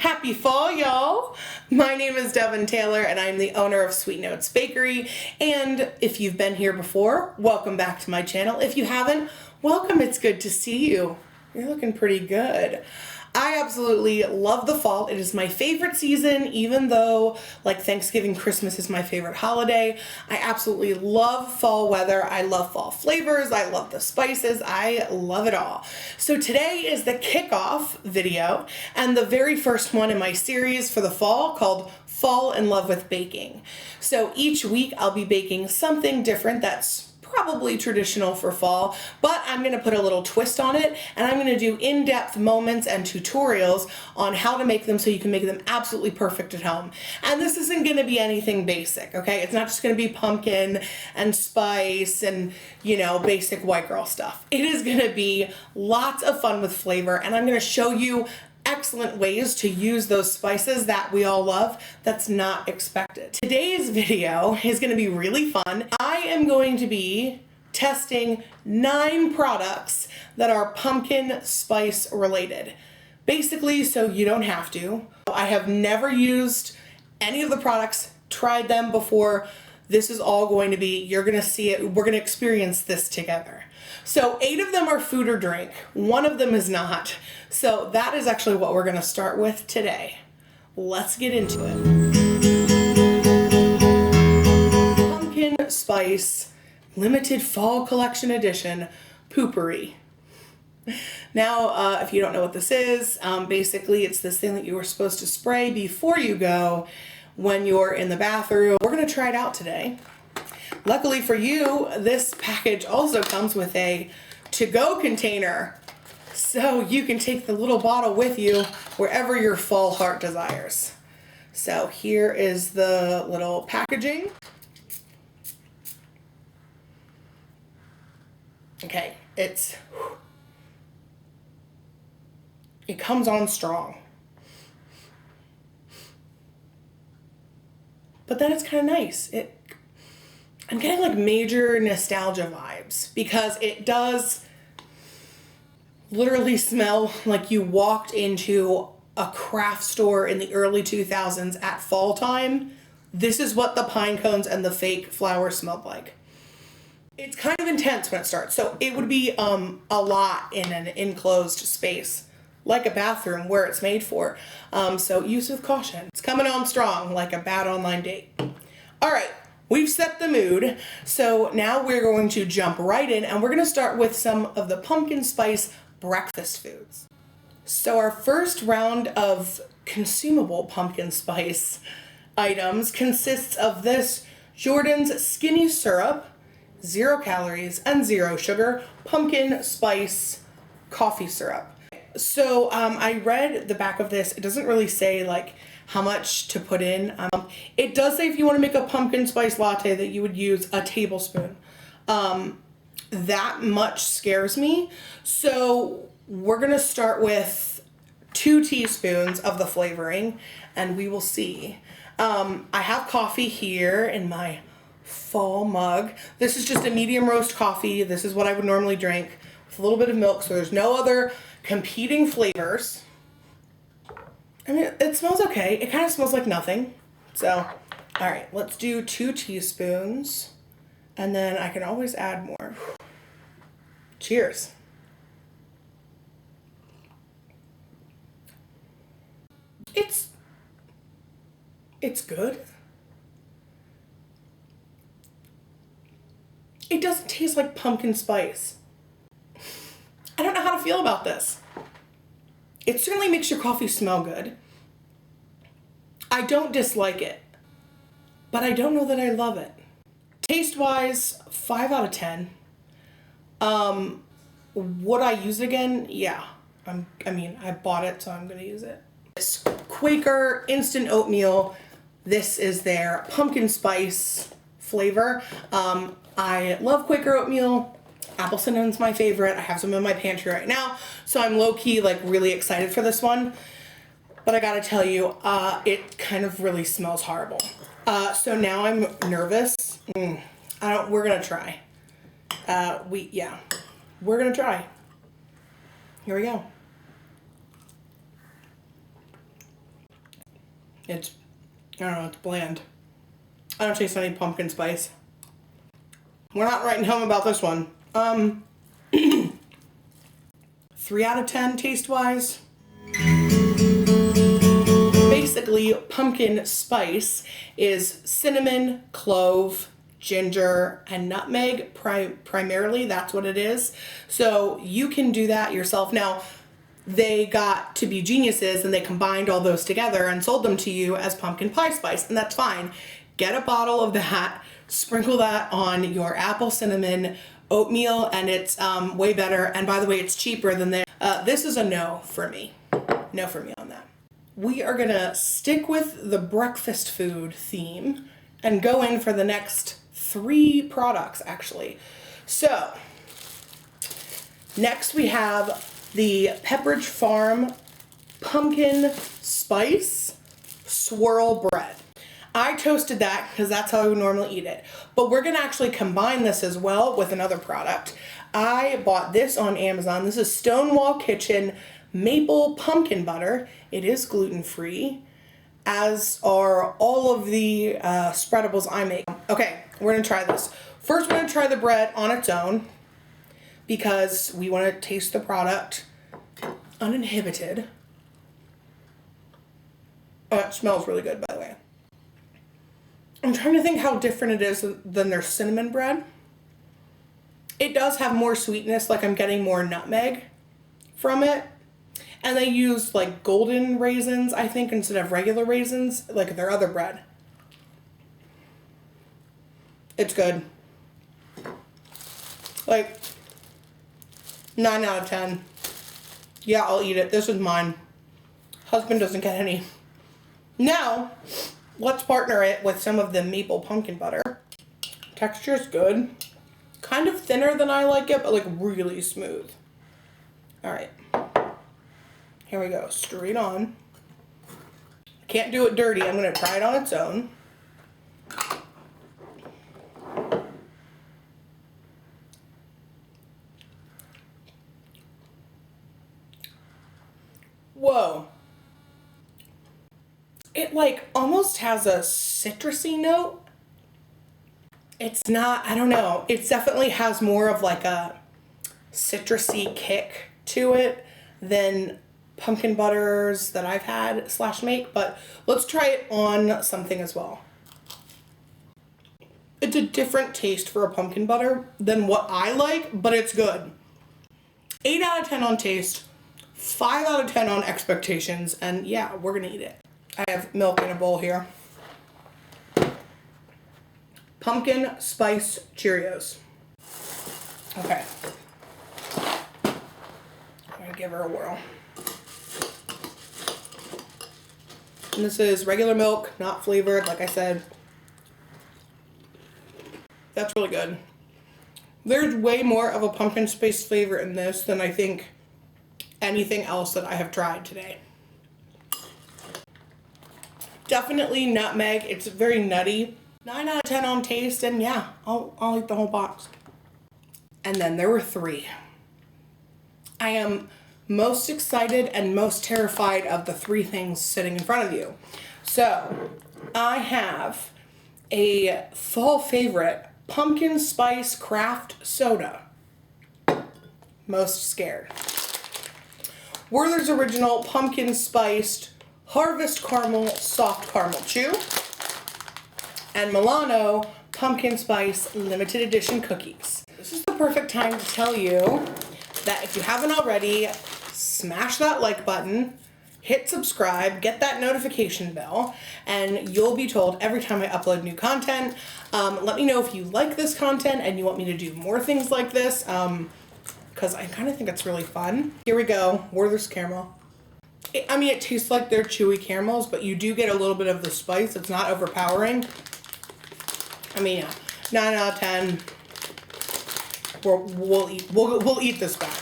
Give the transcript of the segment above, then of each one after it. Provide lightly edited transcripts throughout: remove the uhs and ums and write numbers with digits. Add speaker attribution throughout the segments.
Speaker 1: Happy fall, y'all! My name is Devin Taylor and I'm the owner of Sweet Notes Bakery. And if you've been here before, welcome back to my channel. If you haven't, welcome. It's good to see you. You're looking pretty good. I absolutely love the fall. It is my favorite season, even though like Thanksgiving, Christmas is my favorite holiday. I absolutely love fall weather. I love fall flavors. I love the spices. I love it all. So today is the kickoff video and the very first one in my series for the fall called Fall in Love with Baking. So each week I'll be baking something different that's probably traditional for fall, but I'm going to put a little twist on it and I'm going to do in-depth moments and tutorials on how to make them so you can make them absolutely perfect at home. And this isn't going to be anything basic, okay? It's not just going to be pumpkin and spice and, you know, basic white girl stuff. It is going to be lots of fun with flavor, and I'm going to show you excellent ways to use those spices that we all love that's not expected. Today's video is going to be really fun. I am going to be testing 9 products that are pumpkin spice related. Basically, so you don't have to. I have never used any of the products, tried them before. This is all going to be, you're going to see it, we're going to experience this together. So 8 of them are food or drink, 1 of them is not. So that is actually what we're going to start with today. Let's get into it. Pumpkin Spice Limited Fall Collection Edition Poopery. Now, if you don't know what this is, basically it's this thing that you were supposed to spray before you go when you're in the bathroom. We're going to try it out today. Luckily for you, this package also comes with a to-go container, so you can take the little bottle with you wherever your fall heart desires. So here is the little packaging. Okay, it comes on strong. But then it's kind of nice. I'm getting like major nostalgia vibes because it does literally smell like you walked into a craft store in the early 2000s at fall time. This is what the pine cones and the fake flowers smelled like. It's kind of intense when it starts, so it would be a lot in an enclosed space like a bathroom where it's made for. So use with caution. It's coming on strong like a bad online date. All right. We've set the mood, so now we're going to jump right in and we're going to start with some of the pumpkin spice breakfast foods. So our first round of consumable pumpkin spice items consists of this Jordan's Skinny Syrup, 0 calories and 0 sugar, pumpkin spice coffee syrup. So I read the back of this. It doesn't really say like how much to put in. It does say if you want to make a pumpkin spice latte that you would use a tablespoon. That much scares me. So we're going to start with 2 teaspoons of the flavoring and we will see. I have coffee here in my fall mug. This is just a medium roast coffee. This is what I would normally drink with a little bit of milk, so there's no other competing flavors. I mean, it smells okay. It kind of smells like nothing. So, all right, let's do 2 teaspoons. And then I can always add more. Cheers. It's good. It doesn't taste like pumpkin spice. I don't know how to feel about this. It certainly makes your coffee smell good. I don't dislike it, but I don't know that I love it. Taste-wise, 5 out of 10. Would I use it again? Yeah. I bought it, so I'm gonna use it. This Quaker instant oatmeal. This is their pumpkin spice flavor. I love Quaker oatmeal. Apple cinnamon's my favorite. I have some in my pantry right now, so I'm low-key like really excited for this one. But I gotta tell you, it kind of really smells horrible. So now I'm nervous. We're gonna try. We're gonna try. Here we go. It's, I don't know, it's bland. I don't taste any pumpkin spice. We're not writing home about this one. 3 out of 10 taste-wise. Basically, pumpkin spice is cinnamon, clove, ginger, and nutmeg. Primarily, that's what it is. So you can do that yourself. Now, they got to be geniuses and they combined all those together and sold them to you as pumpkin pie spice, and that's fine. Get a bottle of that, sprinkle that on your apple cinnamon oatmeal, and it's way better. And by the way, it's cheaper than this is a no for me. No for me on that. We are gonna stick with the breakfast food theme and go in for the next 3 products actually. So next we have the Pepperidge Farm pumpkin spice swirl bread. I toasted that because that's how I would normally eat it. But we're gonna actually combine this as well with another product. I bought this on Amazon. This is Stonewall Kitchen maple pumpkin butter. It is gluten-free, as are all of the spreadables I make. Okay, we're gonna try this. First, we're gonna try the bread on its own because we wanna taste the product uninhibited. Oh, it smells really good, by the way. I'm trying to think how different it is than their cinnamon bread. It does have more sweetness, like I'm getting more nutmeg from it. And they use like golden raisins, I think, instead of regular raisins, like their other bread. It's good. Like 9 out of 10. Yeah, I'll eat it. This is mine. Husband doesn't get any. Now, let's partner it with some of the maple pumpkin butter. Texture's good. Kind of thinner than I like it, but like really smooth. All right. Here we go, straight on. Can't do it dirty. I'm gonna try it on its own. Whoa. It like almost has a citrusy note. It's not, I don't know. It definitely has more of like a citrusy kick to it than pumpkin butters that I've had / make, but let's try it on something as well. It's a different taste for a pumpkin butter than what I like, but it's good. 8 out of 10 on taste, 5 out of 10 on expectations, and yeah, we're gonna eat it. I have milk in a bowl here. Pumpkin spice Cheerios. Okay. I'm gonna give her a whirl. And this is regular milk, not flavored, like I said. That's really good. There's way more of a pumpkin spice flavor in this than I think anything else that I have tried today. Definitely nutmeg. It's very nutty. 9 out of 10 on taste, and yeah, I'll eat the whole box. And then there were 3. I am most excited and most terrified of the 3 things sitting in front of you. So I have a fall favorite, pumpkin spice craft soda. Most scared. Werther's Original pumpkin spiced harvest caramel soft caramel chew. And Milano pumpkin spice limited edition cookies. This is the perfect time to tell you that if you haven't already, smash that like button, hit subscribe, get that notification bell, and you'll be told every time I upload new content. Let me know if you like this content and you want me to do more things like this, because I kind of think it's really fun. Here we go, Werther's caramel. I mean, it tastes like they're chewy caramels, but you do get a little bit of the spice. It's not overpowering. I mean, yeah, 9 out of 10. We'll eat this back.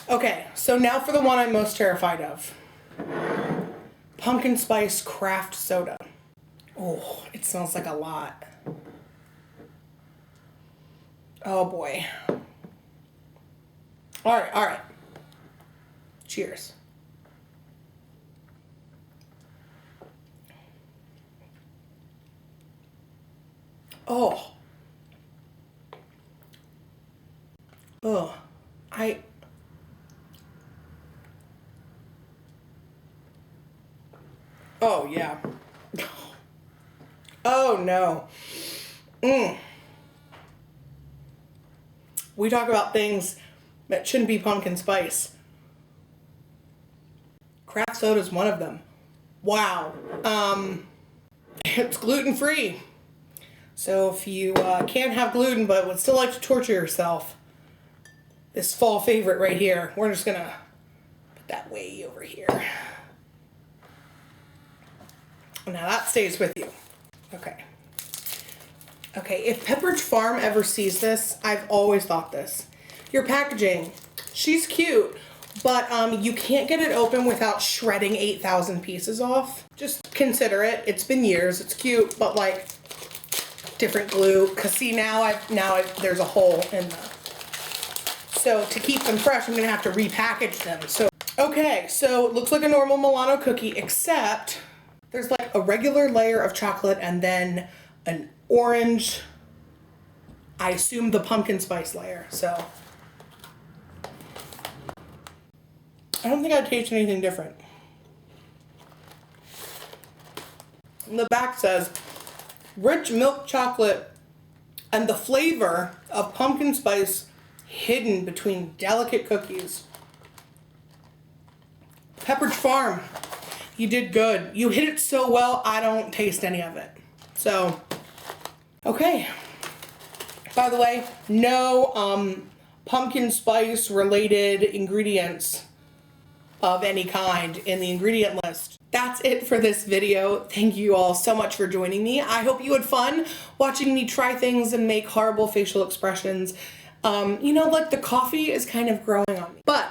Speaker 1: Okay, so now for the one I'm most terrified of. Pumpkin spice craft soda. Oh, it smells like a lot. Oh boy. All right. Cheers. Oh. Oh. Oh, yeah. Oh, no. We talk about things that shouldn't be pumpkin spice. Craft soda is one of them. Wow. It's gluten-free. So if you can't have gluten but would still like to torture yourself, this fall favorite right here, we're just gonna put that way over here. Now that stays with you. Okay. Okay, if Pepperidge Farm ever sees this, I've always thought this. Your packaging, she's cute, but you can't get it open without shredding 8,000 pieces off. Just consider it. It's been years. It's cute, but like different glue. Cause see now there's a hole in the. So to keep them fresh, I'm gonna have to repackage them. So okay, so it looks like a normal Milano cookie, except there's like a regular layer of chocolate and then an orange, I assume the pumpkin spice layer. So I don't think I'd taste anything different. And the back says rich milk chocolate and the flavor of pumpkin spice hidden between delicate cookies. Pepperidge Farm, you did good. You hit it so well, I don't taste any of it. So, okay. By the way, no pumpkin spice related ingredients of any kind in the ingredient list. That's it for this video. Thank you all so much for joining me. I hope you had fun watching me try things and make horrible facial expressions. You know, like the coffee is kind of growing on me. But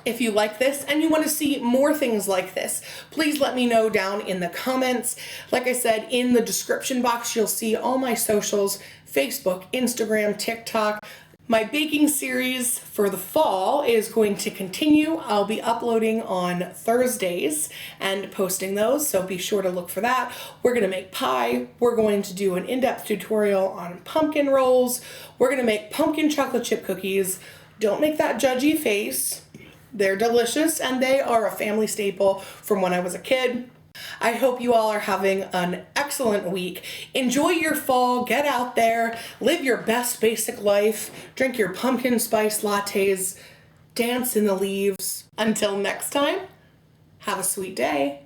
Speaker 1: if you like this and you want to see more things like this, please let me know down in the comments. Like I said, in the description box, you'll see all my socials, Facebook, Instagram, TikTok. My baking series for the fall is going to continue. I'll be uploading on Thursdays and posting those, so be sure to look for that. We're gonna make pie. We're going to do an in-depth tutorial on pumpkin rolls. We're gonna make pumpkin chocolate chip cookies. Don't make that judgy face. They're delicious and they are a family staple from when I was a kid. I hope you all are having an excellent week. Enjoy your fall, get out there, live your best basic life, drink your pumpkin spice lattes, dance in the leaves. Until next time, have a sweet day.